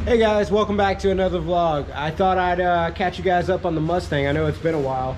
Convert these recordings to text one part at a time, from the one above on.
Hey guys, welcome back to another vlog. I thought I'd catch you guys up on the Mustang. I know it's been a while.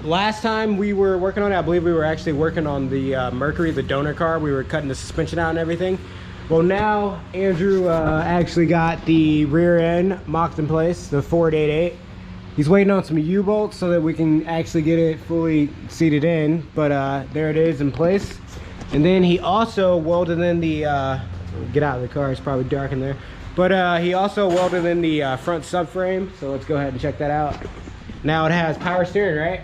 Last time we were working on it, I believe we were actually working on the Mercury, the donor car. We were cutting the suspension out and everything. Well, now Andrew actually got the rear end mocked in place, the 488. He's waiting on some U-bolts so that we can actually get it fully seated in, but there it is in place. And then he also welded in the get out of the car, it's probably dark in there, but he also welded in the front subframe, so let's go ahead and check that out. Now it has power steering, right?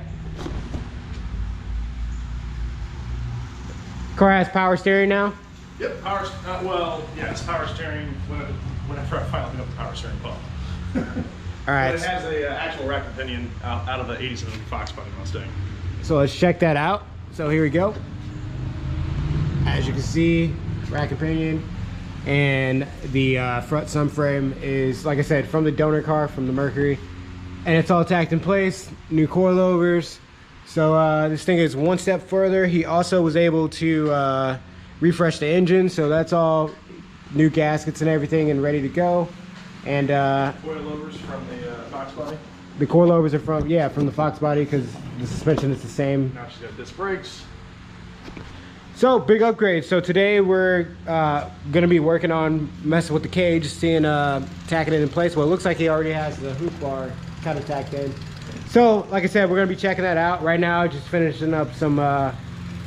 Car has power steering now? Yep, power, well, yeah, it's power steering whenever I finally got the power steering pump. All right. But it has a actual rack and pinion out of the 87 Fox body Mustang. So let's check that out. So here we go. As you can see, rack and pinion, and the front subframe is, like I said, from the donor car, from the Mercury, and it's all tacked in place, new coilovers. So this thing is one step further. He also was able to refresh the engine, so that's all new gaskets and everything and ready to go. And coilovers from the Fox body? The coilovers are from, yeah, from the Fox body, because the suspension is the same. Now she's got disc brakes. So big upgrade. So today we're gonna be working on messing with the cage, seeing tacking it in place. Well, it looks like he already has the hoop bar kind of tacked in. So like I said, we're gonna be checking that out right now. Just finishing up some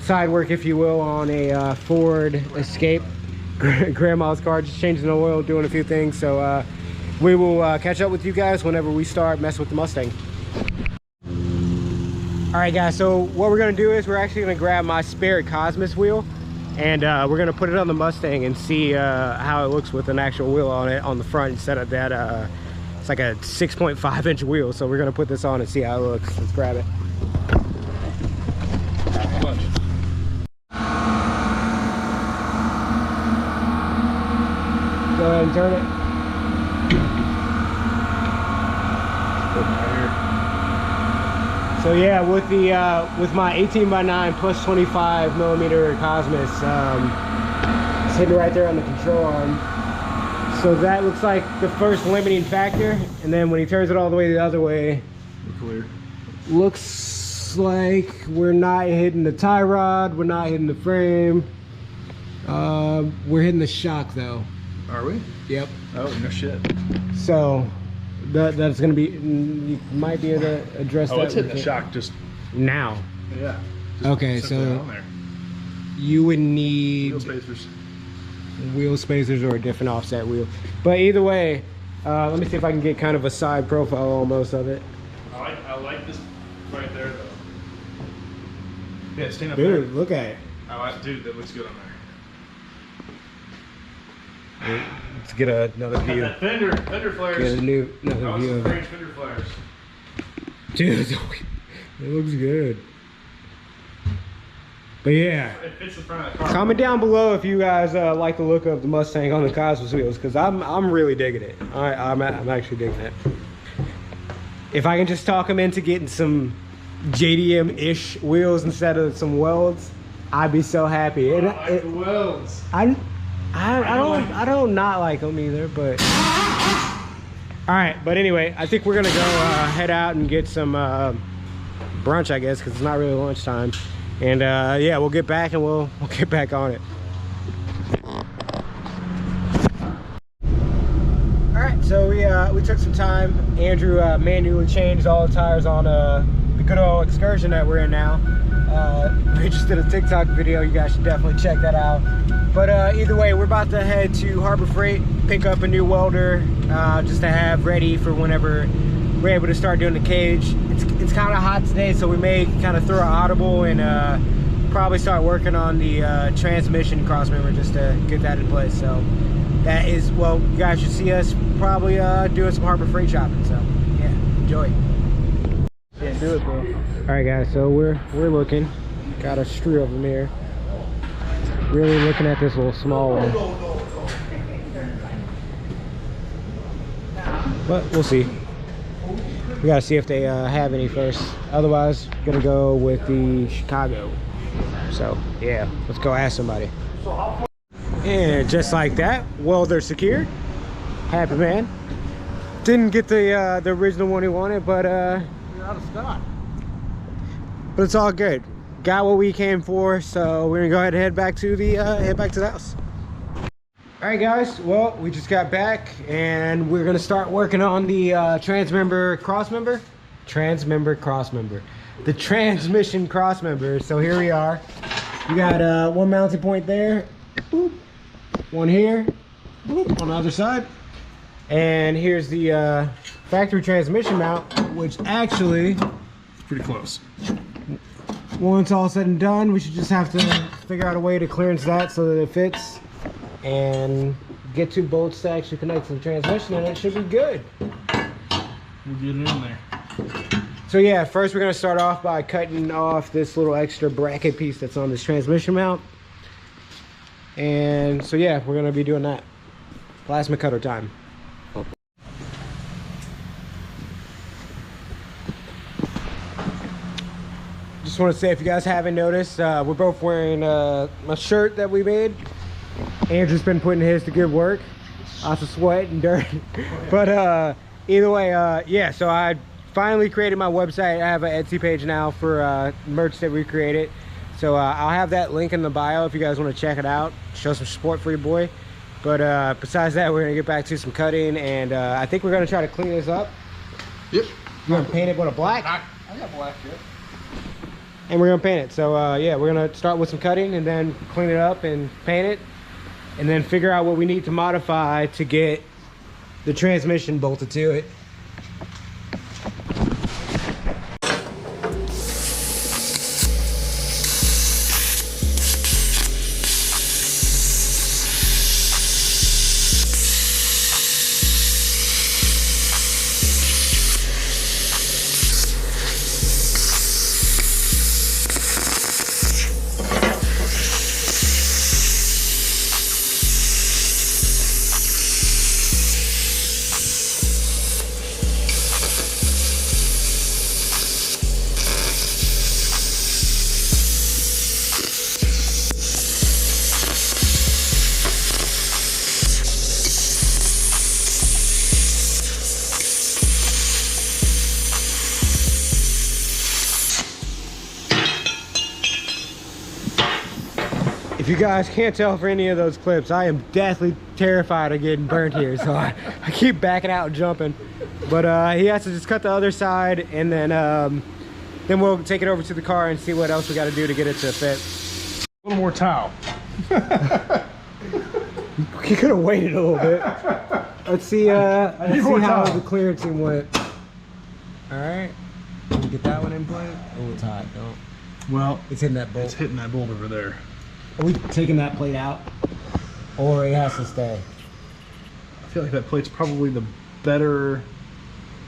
side work, if you will, on a Ford Escape, grandma's car. Just changing the oil, doing a few things. So we will catch up with you guys whenever we start messing with the Mustang. All right guys, so what we're gonna do is we're actually gonna grab my spare Cosmos wheel, and we're gonna put it on the Mustang and see how it looks with an actual wheel on it on the front instead of that. It's like a 6.5 inch wheel, so we're gonna put this on and see how it looks. Let's grab it. Go ahead and turn it. So yeah, with the with my 18x9 plus 25 millimeter Cosmos, it's hidden right there on the control arm. So that looks like the first limiting factor, and then when he turns it all the way the other way, Clear. Looks like we're not hitting the tie rod, we're not hitting the frame. We're hitting the shock though. Are we? Yep. Oh, no shit. So that's gonna be, you might be able to address that. Oh, it's hitting the shock just now. Yeah. Okay, so you would need wheel spacers or a different offset wheel. But either way, let me see if I can get kind of a side profile almost of it. I like this right there though. Yeah, stand up there. Dude, look at it. Dude, that looks good on there. Let's get another view. That fender flares. Get another view of it. Fender flares. Dude, it looks good. But yeah, It fits the front of the car. comment down below if you guys like the look of the Mustang on the Cosmos wheels, because I'm really digging it. I'm actually digging it. If I can just talk him into getting some JDM-ish wheels instead of some welds, I'd be so happy. I like the welds. I don't not like them either, but all right. But anyway, I think we're gonna go head out and get some brunch, I guess, because it's not really lunchtime. And yeah, we'll get back and we'll get back on it. All right, so we took some time. Andrew manually changed all the tires on the good old Excursion that we're in now. We just did a TikTok video. You guys should definitely check that out. But either way, we're about to head to Harbor Freight, pick up a new welder just to have ready for whenever we're able to start doing the cage. It's kind of hot today, so we may kind of throw an audible and probably start working on the transmission crossmember just to get that in place. So that is, well, you guys should see us probably doing some Harbor Freight shopping. So yeah, enjoy. Yeah, do it, bro. All right, guys. So we're looking. Got a strew of them here. Really looking at this little small one. But we'll see. We gotta see if they have any first. Otherwise, gonna go with the Chicago. So yeah, let's go ask somebody. All And just like that, welder secured. Happy man. Didn't get the original one he wanted, but You're out of stock. but it's all good. Got what we came for, so we're gonna go ahead and head back to the house. All right, guys. Well, we just got back, and we're gonna start working on the transmember crossmember, the transmission crossmember. So here we are. You got one mounting point there, boop, one here, boop, on the other side, and here's the factory transmission mount, which actually, It's pretty close. once all said and done, we should just have to figure out a way to clearance that so that it fits and get 2 bolts to actually connect to the transmission, and it should be good. We'll get it in there. So yeah, first we're gonna start off by cutting off this little extra bracket piece that's on this transmission mount. And so yeah, we're gonna be doing that. Plasma cutter time. Just want to say, if you guys haven't noticed, we're both wearing a shirt that we made. Andrew's been putting his to good work. Lots of sweat and dirt. But either way, yeah, so I finally created my website. I have an Etsy page now for merch that we created. So I'll have that link in the bio if you guys want to check it out. Show some support for your boy. But besides that, we're going to get back to some cutting. And I think we're going to try to clean this up. Yep. You want to paint it with a black? I got black here. And we're gonna paint it. So yeah, we're gonna start with some cutting and then clean it up and paint it, and then figure out what we need to modify to get the transmission bolted to it. If you guys can't tell for any of those clips, I am deathly terrified of getting burnt here, so I keep backing out and jumping. But he has to just cut the other side, and then we'll take it over to the car and see what else we got to do to get it to fit. A little more towel. You could have waited a little bit. Let's see, let's see how the clearancing went. All right, can you get that one in place? Oh, it's hot. Don't. Well, It's hitting that bolt. it's hitting that bolt over there. Are we taking that plate out, or it has to stay? I feel like that plate's probably the better.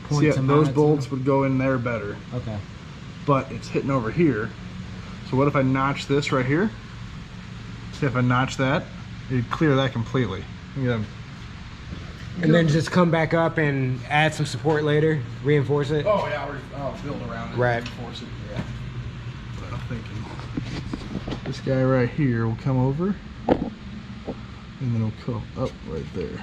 Point See, to those mount it bolts to? would go in there better, Okay. but it's hitting over here. So what if I notch this right here? See, if I notch that, it'd clear that completely. Yeah. And then just come back up and add some support later, reinforce it. Oh yeah, I'll build around it. Right. Reinforce it. Yeah. But I'm thinking this guy right here will come over, and then it'll come up right there.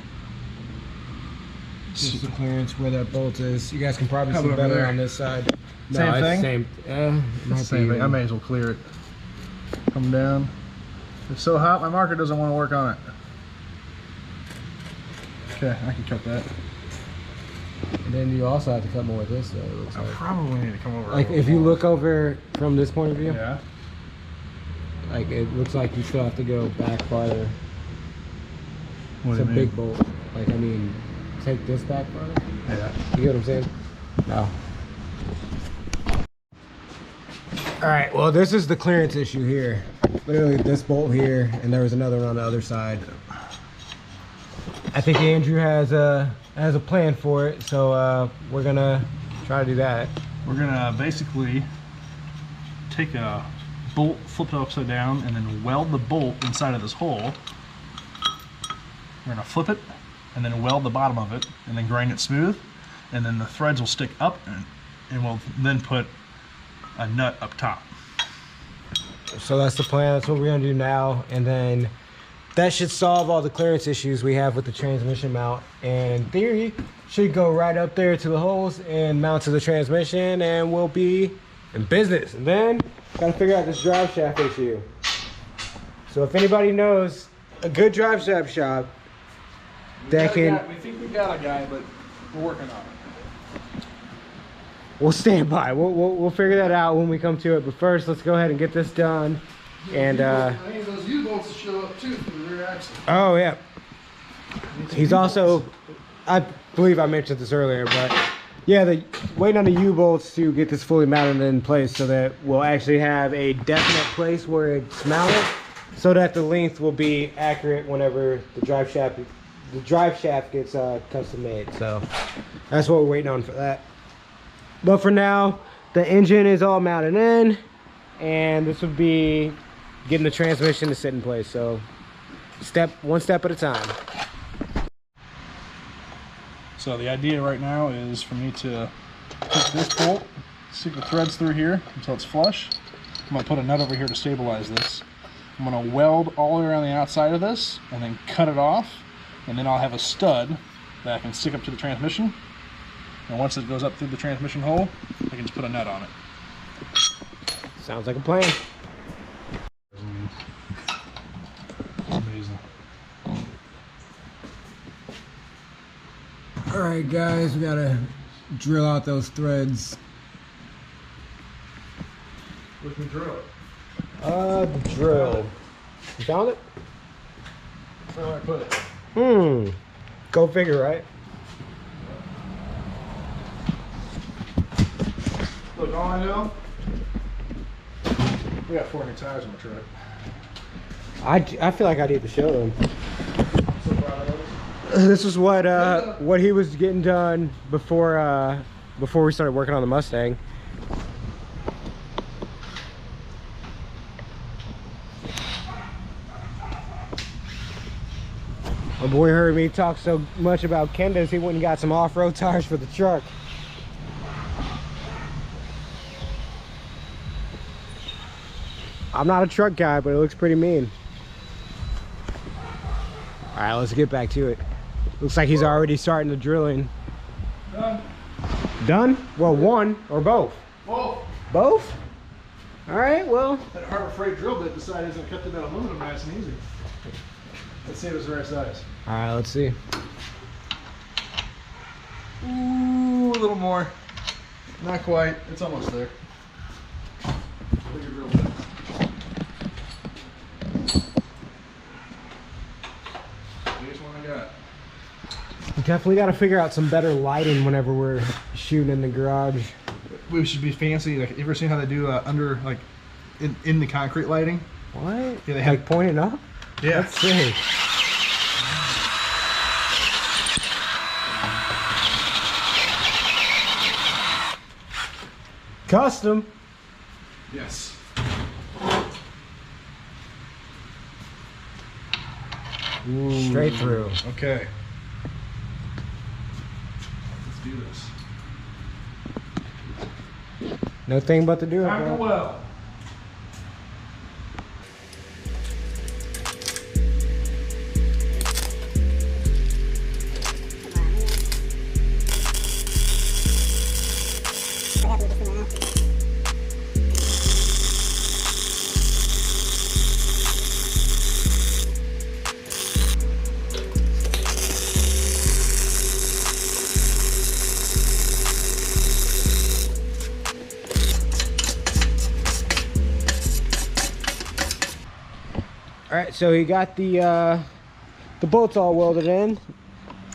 Just the clearance where that bolt is. You guys can probably How see about better there? on this side. Same it's thing? Same. It's the same thing. I may as well clear it. Come down. It's so hot, my marker doesn't want to work on it. Okay, I can cut that. And then you also have to cut more of this, though. It looks I like. probably need to come over. Like if you look over from this point of view, Yeah. like it looks like you still have to go back farther. What It's do a you mean? big bolt. Like I mean, take this back farther. Yeah. You get what I'm saying? No. All right, well, this is the clearance issue here. Literally this bolt here, and there was another one on the other side. I think Andrew has a plan for it, so we're gonna try to do that. We're gonna basically take a bolt, flip it upside down, and then weld the bolt inside of this hole. We're gonna flip it, and then weld the bottom of it, and then grind it smooth, and then the threads will stick up, and we'll then put a nut up top. So that's the plan. That's what we're gonna do now, and then that should solve all the clearance issues we have with the transmission mount. And in theory, should go right up there to the holes and mount to the transmission, and we'll be in business. And then gotta figure out this drive shaft issue. So if anybody knows a good drive shaft shop that can, we think we got a guy, but we're working on it. we'll stand by. We'll figure that out when we come to it. But first, let's go ahead and get this done. And I need those U-bolts to show up too for the rear axle. oh yeah, he's also, I believe I mentioned this earlier, but yeah, waiting on the U-bolts to get this fully mounted in place so that we'll actually have a definite place where it's mounted, so that the length will be accurate whenever the drive shaft gets custom made. So that's what we're waiting on for that. But for now, the engine is all mounted in, and this would be getting the transmission to sit in place. So one step at a time. So the idea right now is for me to put this bolt, stick the threads through here until it's flush. I'm going to put a nut over here to stabilize this. I'm going to weld all the way around the outside of this and then cut it off, and then I'll have a stud that I can stick up to the transmission, and once it goes up through the transmission hole, I can just put a nut on it. Sounds like a plan. Amazing. All right, guys, we gotta drill out those threads. Where's the drill? The drill. You found it? Where do I put it? Go figure, right? Look, all I know, we got 4 new tires on the truck. I feel like I need to show them. I'm so proud of those. This is what he was getting done before we started working on the Mustang. My boy heard me talk so much about Kendas, he went and got some off-road tires for the truck. I'm not a truck guy, but it looks pretty mean. All right, let's get back to it. Looks like he's already starting the drilling. Done. Done? Well, one or both? Both. Both? All right, well. That Harbor Freight drill bit decided isn't cut through that aluminum nice and easy. Let's see if it's the right size. All right, let's see. Ooh, a little more. Not quite. It's almost there. Bigger drill bit. Biggest one I got. We definitely got to figure out some better lighting whenever we're shooting in the garage. We should be fancy. Like, you ever seen how they do under, like, in the concrete lighting? What? Yeah, they have Like pointing up? Yeah. That's sick. Custom. Yes. Ooh. Straight through. Okay. Let's do this. No thing but to do it, Time to bro. weld. All right, so he got the bolts all welded in.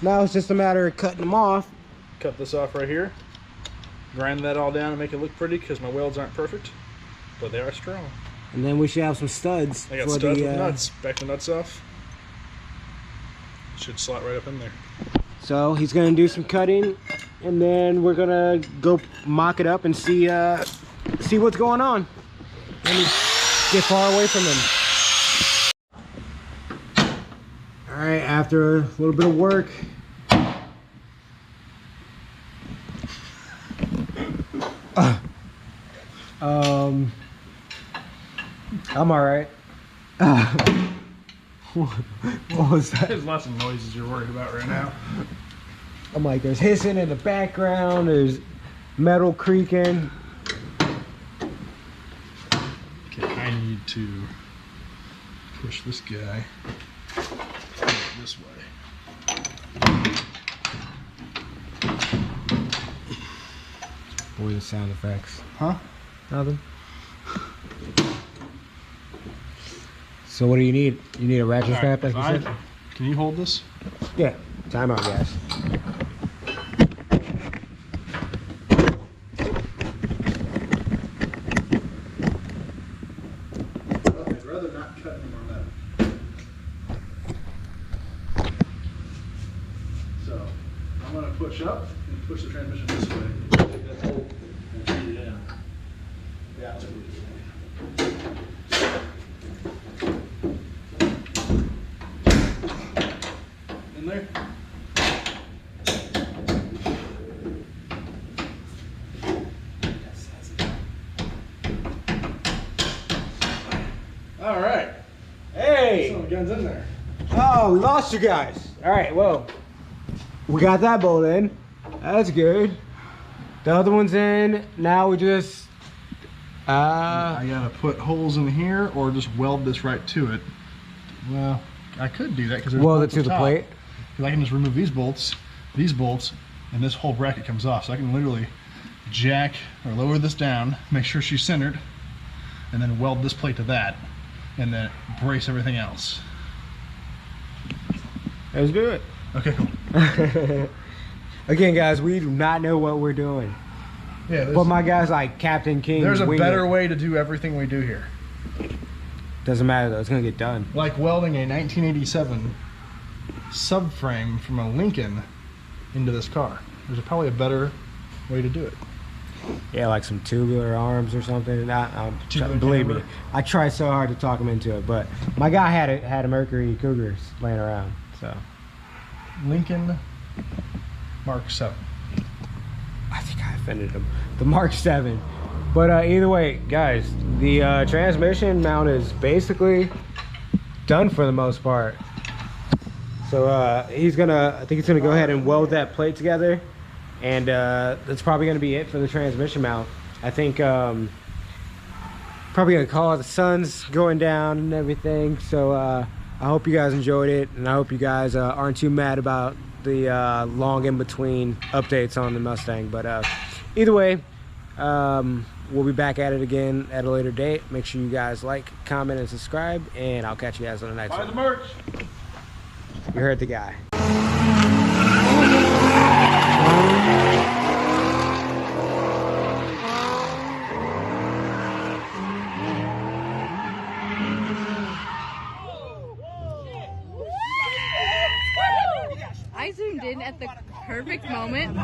Now it's just a matter of cutting them off. Cut this off right here. Grind that all down and make it look pretty because my welds aren't perfect, but they are strong. And then we should have some studs. I got studs with nuts. Back the nuts off. Should slot right up in there. So he's gonna do some cutting, and then we're gonna go mock it up and see what's going on. Let me get far away from him. All right, after a little bit of work, I'm all right. What was that? There's lots of noises you're worried about right now. I'm like, there's hissing in the background, there's metal creaking. Okay, I need to push this guy this way. Boy, the sound effects. Huh? Nothing. So what do you need? You need a ratchet strap, like you said? Can you hold this? Yeah. Time out, guys. I'd rather not cut any more metal. So I'm going to push up and push the transmission this way. Take that hole and feed it in. Yeah, that's what we do. In there. All right. Hey! So the gun's in there. Oh, we lost you guys. All right, well, we got that bolt in. That's good. The other one's in. Now we just, I gotta put holes in here or just weld this right to it. Well, I could do that because there's weld it bolts to up the top. plate. Because I can just remove these bolts, and this whole bracket comes off. So I can literally jack or lower this down, make sure she's centered, and then weld this plate to that, and then brace everything else. Let's do it. Okay, cool. Again, guys, we do not know what we're doing. Yeah, But my guy's like Captain King. there's a wing better it. way to do everything we do here. Doesn't matter though, it's gonna get done. Like welding a 1987 subframe from a Lincoln into this car. There's probably a better way to do it. Yeah, like some tubular arms or something. Tubular Believe me, camber. I tried so hard to talk him into it, but my guy had a Mercury Cougar laying around. So Lincoln Mark 7. I think I offended him. The Mark 7. But either way, guys, the transmission mount is basically done for the most part. So I think he's gonna go ahead and weld that plate together, and that's probably gonna be it for the transmission mount. I think probably gonna call it. The sun's going down and everything. So I hope you guys enjoyed it, and I hope you guys aren't too mad about the long in between updates on the Mustang. But either way, we'll be back at it again at a later date. Make sure you guys like, comment, and subscribe, and I'll catch you guys on the next one. Buy the merch. You heard the guy. I zoomed in at the perfect moment.